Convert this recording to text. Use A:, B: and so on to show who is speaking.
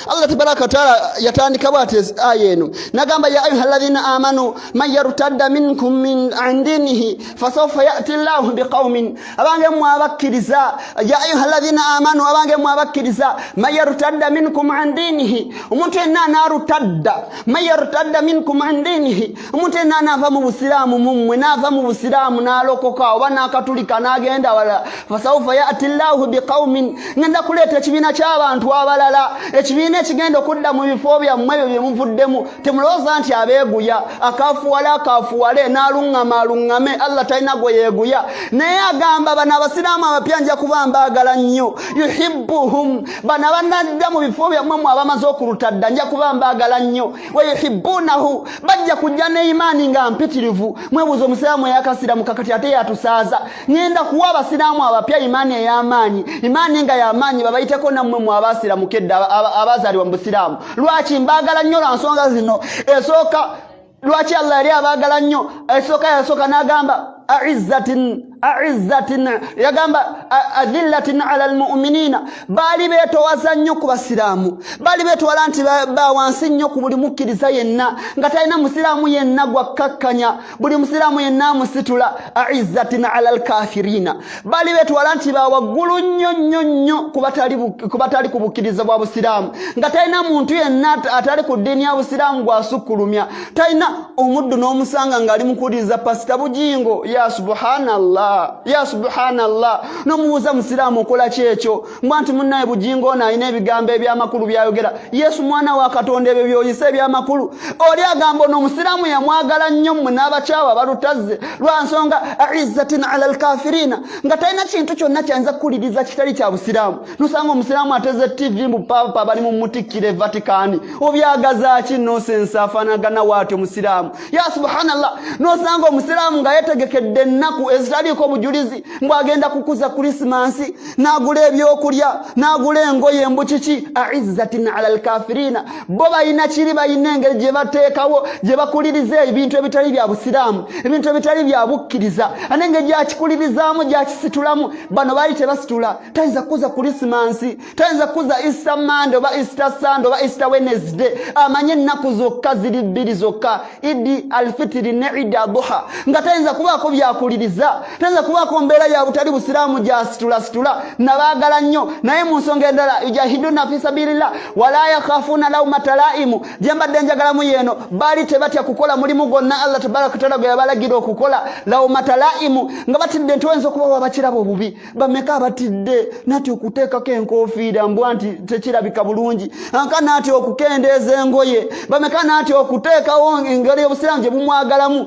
A: Allah tabaraka taala yatandika bwate aya eno nagamba ya ayyuhalladhina amanu man yartadda minkum min an dinihi fasawfa ya'ti Allahu biqaumin abange mwabakiriza ya ayyuhalladhina amanu abange mwabakiriza man yartadda minkum an dinihi umuntu enna arutadda man yartadda minkum an dinihi umuntu enna ava mu busilamu mumwe nava mu busilamu nalokoka oba nakatulika nagenda wala fasawfa ya'ti Allahu biqaumin ngenda kuleta ekibina ky'abantu abalala ekibina ekigenda okudda mu bifo byammwe bye muvuddemu temuloza nti abeeguya akafuwale nalungame Allah talina gwe yeeguya naye agamba bana abasiraamu abapya nja kuba mbaagala nnyo yuhibbuhum bana banadda mu bifo byammwe abamaze okulutadda nja kuba mbaagala nnyo wa yuhibbunahu bajja kujja ne imaani nga mpitirivu mwebuuza omusiraamu eyakasiramu kakati ate yatusaaza ngenda kuwa abasiraamu abapya imaani ey'amaanyi imaani nga y'amaanyi babayiteko nammwe mu abasiraamu kedda abazaalibwa mu busiraamu lwaki mbaagala nnyo lwa nsonga zino esooka lwaki Allah yali abaagala nnyo esooka n'agamba a'izzatin yagamba adhillatin ala almu'minina bali betowaza nnyo ku basiraamu bali betwala nti bawansi nnyo ku buli mukkiriza yenna nga talina musiraamu yenna gwakkakkanya buli musiraamu yenna musitula a'izzatin ala alkafirina bali betwala nti bawaggulu nnyo ku batali ku bukkiriza bwa busiraamu nga talina muntu yenna atali ku ddiini ya busiraamu gwasukkulumya talina omuddu n'omusanga ng'ali mukuliriza pasita Bujingo ya subhanallah nomuuza musiraamu okola kyekyo mwanti munnaye Bujingo alina ebigambo ebyamakulu byayogera Yesu mwana wa Katonda ebyo byoyise ebyamakulu oli agamba n'omusiraamu yamwagala nnyo mmwe n'abakyawa balutazze lwa nsonga a'izzatin ala alkafirina nga talina kintu kyonna kyayinza kukuliriza kitali kya busiraamu nosanga omusiraamu ateze TV mupapa bali mu mutikkire Vatican obyagaza ki nonsense afaanagana waatyo musiraamu ya subhanallah nosanga omusiraamu nga yetegekedde ennaku ezitaliko bujulizi ngwagenda kukuza Christmas nagula ebyokulya nagula engoye embukiki a'izzatin ala alkafirina bo bayina kiri bayina engeri gye bateekawo gye bakuliriza ebintu ebitali bya busiraamu ebintu ebitali bya bukkiriza anenge gyakikulirizaamu gyakisitulamu bano bali tebasitula tayinza kuza Christmas tayinza kuza Easter Monday oba Easter Sunday oba Easter Wednesday amanye ennaku zokka ziri bbiri zokka Idi alfitiri ne Idi adhuha nga tayinza kubaako byakuliriza tayinza kubaako mbeera ya butali busiraamu gyasitula nabaagala nnyo naye mu nsonga endala yujahiduna fi sabilillah wala yakhafuna lawmata laimu gye mbadde njagalamu yeeno baali tebatya kukola mulimu gwonna Allah tabaraka taala gwe yabalagira okukola lawmata laimu nga batidde nti oyinza okuba wabakirabo obubi bameka abatidde nati okuteekako enkofiira mbwa nti tekirabika bulungi anka nati okukendeeza engoye bameka nati okuteekawo engeri y'obusiraamu gye bumwagalamu